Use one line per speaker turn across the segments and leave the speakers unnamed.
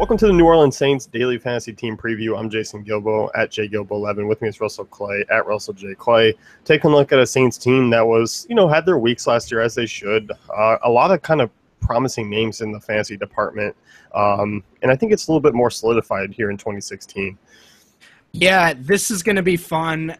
Welcome to the New Orleans Saints Daily Fantasy Team Preview. I'm Jason Gilbo at JGilbo11. With me is Russell Clay at Russell J. Clay. Taking a look at a Saints team that was, had their weeks last year as they should. A lot of kind of promising names in the fantasy department. And I think it's a little bit more solidified here in 2016.
Yeah, this is going to be fun.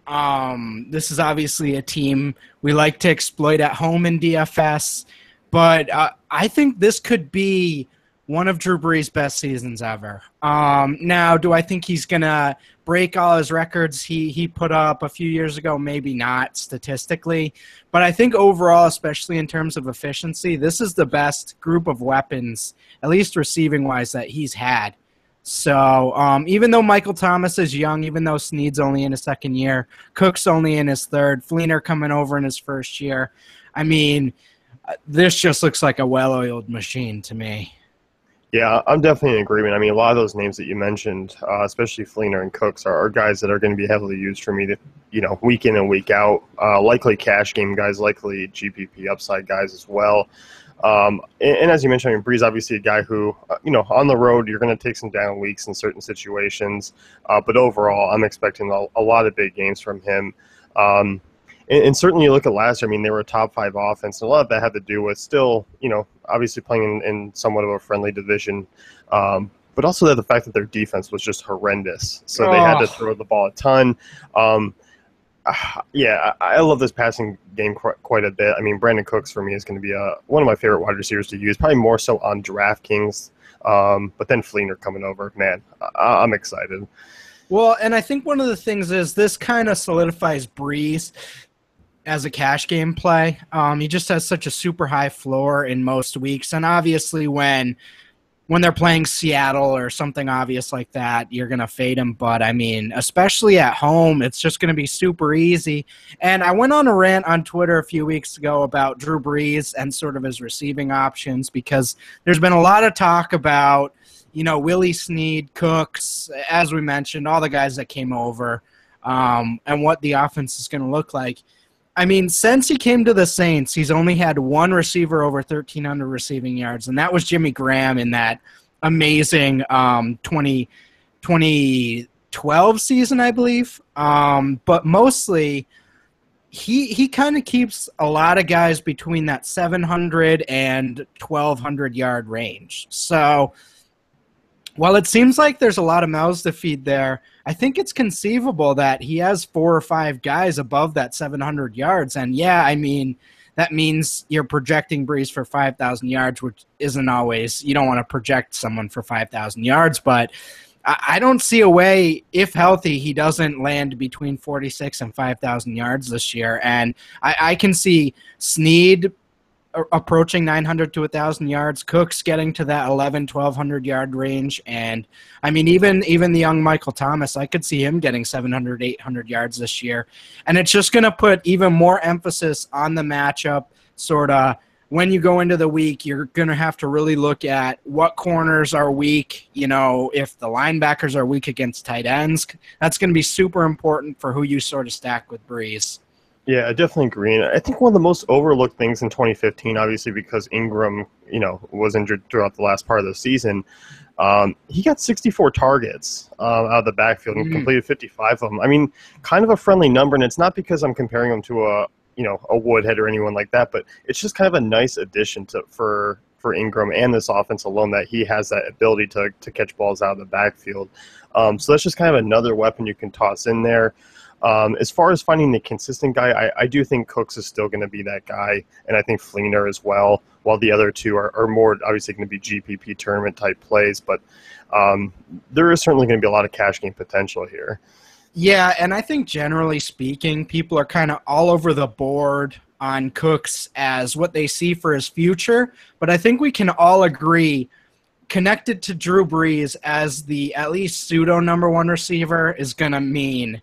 This is obviously a team we like to exploit at home in DFS, but I think this could be one of Drew Brees' best seasons ever. Now, do I think he's going to break all his records he put up a few years ago? Maybe not statistically, but I think overall, especially in terms of efficiency, this is the best group of weapons, at least receiving-wise, that he's had. So even though Michael Thomas is young, even though Snead's only in his second year, Cook's only in his third, Fleener coming over in his first year, I mean, this just looks like a well-oiled machine to me.
Yeah, I'm definitely in agreement. I mean, a lot of those names that you mentioned, especially Fleener and Cooks, are guys that are going to be heavily used for me to, week in and week out. Likely cash game guys, likely GPP upside guys as well. And as you mentioned, Brees obviously a guy who, on the road, you're going to take some down weeks in certain situations. But overall, I'm expecting a lot of big games from him. And certainly you look at last year, I mean, they were a top 5 offense, and a lot of that had to do with still, obviously playing in somewhat of a friendly division, but also the fact that their defense was just horrendous. So they had to throw the ball a ton. I love this passing game quite a bit. I mean, Brandon Cooks for me is going to be one of my favorite wide receivers to use, probably more so on DraftKings. But then Fleener coming over, man, I'm excited.
Well, and I think one of the things is this kind of solidifies Brees as a cash game play. He just has such a super high floor in most weeks, and obviously when they're playing Seattle or something obvious like that, you're going to fade him. But, I mean, especially at home, it's just going to be super easy. And I went on a rant on Twitter a few weeks ago about Drew Brees and sort of his receiving options because there's been a lot of talk about, Willie Snead, Cooks, as we mentioned, all the guys that came over, and what the offense is going to look like. I mean, since he came to the Saints, he's only had one receiver over 1,300 receiving yards, and that was Jimmy Graham in that amazing 2012 season, I believe. But mostly, he kind of keeps a lot of guys between that 700 and 1,200-yard range. So while it seems like there's a lot of mouths to feed there, I think it's conceivable that he has 4 or 5 guys above that 700 yards. And, I mean, that means you're projecting Brees for 5,000 yards, which isn't always – you don't want to project someone for 5,000 yards. But I don't see a way, if healthy, he doesn't land between 46 and 5,000 yards this year. And I can see Snead – approaching 900 to 1,000 yards, Cooks getting to that 1,100 yard range, and I mean even the young Michael Thomas, I could see him getting 700, 800 yards this year, and it's just going to put even more emphasis on the matchup. Sort of when you go into the week, you're going to have to really look at what corners are weak. If the linebackers are weak against tight ends, that's going to be super important for who you sort of stack with Brees.
Yeah, I definitely agree. And I think one of the most overlooked things in 2015, obviously because Ingram, was injured throughout the last part of the season, he got 64 targets out of the backfield and completed 55 of them. I mean, kind of a friendly number, and it's not because I'm comparing him to a Woodhead or anyone like that, but it's just kind of a nice addition for Ingram and this offense alone that he has that ability to catch balls out of the backfield. So that's just kind of another weapon you can toss in there. As far as finding the consistent guy, I do think Cooks is still going to be that guy, and I think Fleener as well, while the other two are more obviously going to be GPP tournament-type plays. But there is certainly going to be a lot of cash game potential here.
Yeah, and I think generally speaking, people are kind of all over the board on Cooks as what they see for his future, but I think we can all agree connected to Drew Brees as the at least pseudo number 1 receiver is going to mean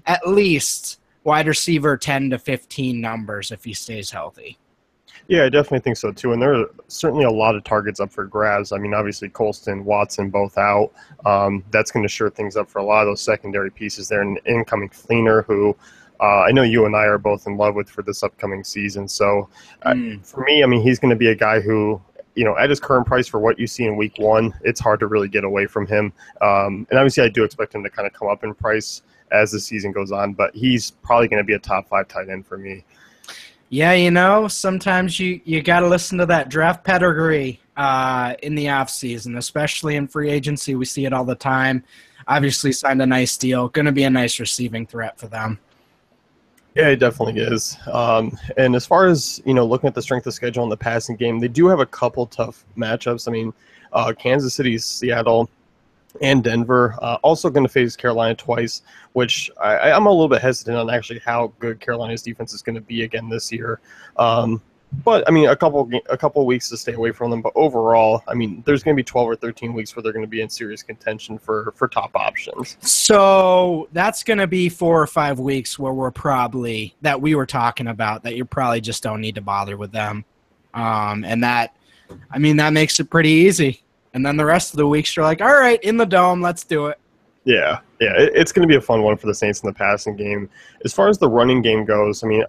at least wide receiver 10 to 15 numbers if he stays healthy.
Yeah, I definitely think so too. And there are certainly a lot of targets up for grabs. I mean, obviously Colston, Watson both out. That's going to shore things up for a lot of those secondary pieces there. And incoming Fleener, who I know you and I are both in love with for this upcoming season. So for me, I mean, he's going to be a guy who at his current price for what you see in week one, it's hard to really get away from him. And obviously I do expect him to kind of come up in price as the season goes on, but he's probably going to be a top 5 tight end for me.
Yeah, sometimes you got to listen to that draft pedigree in the offseason, especially in free agency. We see it all the time. Obviously signed a nice deal. Going to be a nice receiving threat for them.
Yeah, it definitely is. And as far as, looking at the strength of schedule in the passing game, they do have a couple tough matchups. I mean, Kansas City, Seattle, and Denver. Also going to face Carolina twice, which I'm a little bit hesitant on actually how good Carolina's defense is going to be again this year. But I mean, a couple weeks to stay away from them. But overall, I mean, there's going to be 12 or 13 weeks where they're going to be in serious contention for top options.
So that's going to be 4 or 5 weeks where we were talking about that you probably just don't need to bother with them. And that makes it pretty easy. And then the rest of the weeks, you're like, all right, in the dome, let's do it.
Yeah, it's going to be a fun one for the Saints in the passing game. As far as the running game goes, I mean,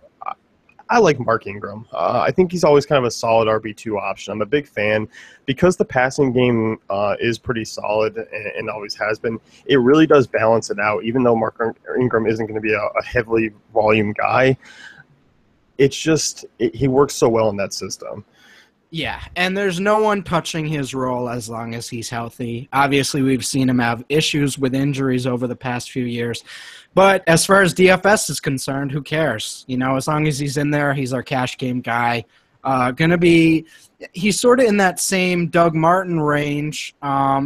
I like Mark Ingram. I think he's always kind of a solid RB2 option. I'm a big fan because the passing game is pretty solid and always has been. It really does balance it out, even though Mark Ingram isn't going to be a heavily volume guy. It's just he works so well in that system.
Yeah, and there's no one touching his role as long as he's healthy. Obviously, we've seen him have issues with injuries over the past few years. But as far as DFS is concerned, who cares? As long as he's in there, he's our cash game guy. He's sort of in that same Doug Martin range,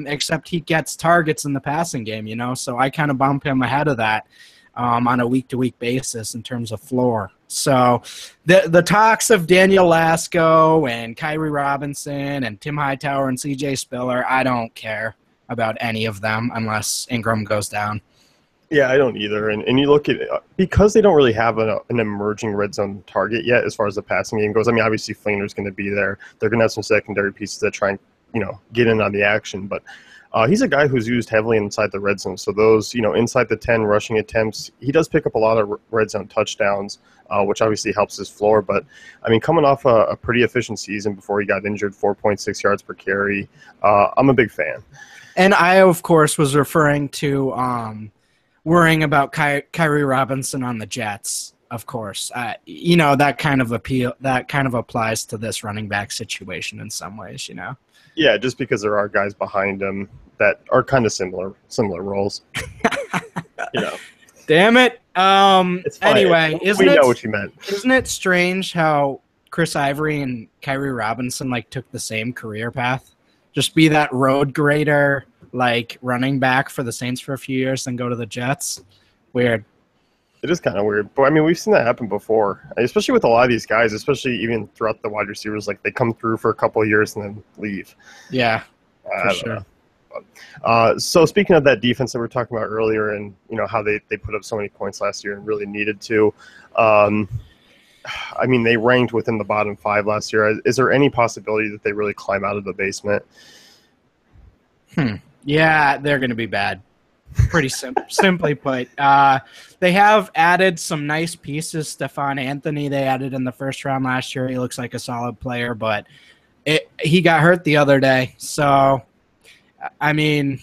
except he gets targets in the passing game, so I kind of bump him ahead of that on a week-to-week basis in terms of floor. So the talks of Daniel Lasco and Kyrie Robinson and Tim Hightower and CJ Spiller, I don't care about any of them unless Ingram goes down.
Yeah, I don't either. And you look at because they don't really have an emerging red zone target yet as far as the passing game goes. I mean, obviously Flinger's going to be there. They're going to have some secondary pieces that try and get in on the action, but he's a guy who's used heavily inside the red zone. So those, inside the 10 rushing attempts, he does pick up a lot of red zone touchdowns, which obviously helps his floor. But, I mean, coming off a pretty efficient season before he got injured, 4.6 yards per carry, I'm a big fan. And
I, of course, was referring to worrying about Kyrie Robinson on the Jets, of course. That kind of applies to this running back situation in some ways,
Yeah, just because there are guys behind him that are kind of similar roles.
Damn it.
It's fine.
Anyway,
we know what you meant.
Isn't it strange how Chris Ivory and Kyrie Robinson took the same career path? Just be that road grader, running back for the Saints for a few years, then go to the Jets. Weird.
It is kind of weird. But, I mean, we've seen that happen before, especially with a lot of these guys, especially even throughout the wide receivers. They come through for a couple of years and then leave.
Yeah, for sure.
So speaking of that defense that we were talking about earlier and, how they put up so many points last year and really needed to, I mean, they ranked within the bottom 5 last year. Is there any possibility that they really climb out of the basement?
Yeah, they're going to be bad. Pretty simply put. They have added some nice pieces. Stephon Anthony they added in the first round last year. He looks like a solid player, but he got hurt the other day. So, I mean,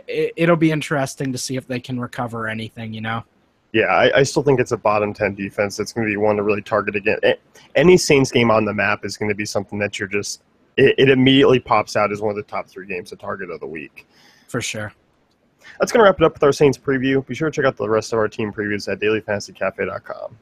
it'll be interesting to see if they can recover anything,
Yeah, I still think it's a bottom 10 defense. It's going to be one to really target again. Any Saints game on the map is going to be something that you're just – it immediately pops out as one of the top 3 games to target of the week.
For sure.
That's going to wrap it up with our Saints preview. Be sure to check out the rest of our team previews at dailyfantasycafe.com.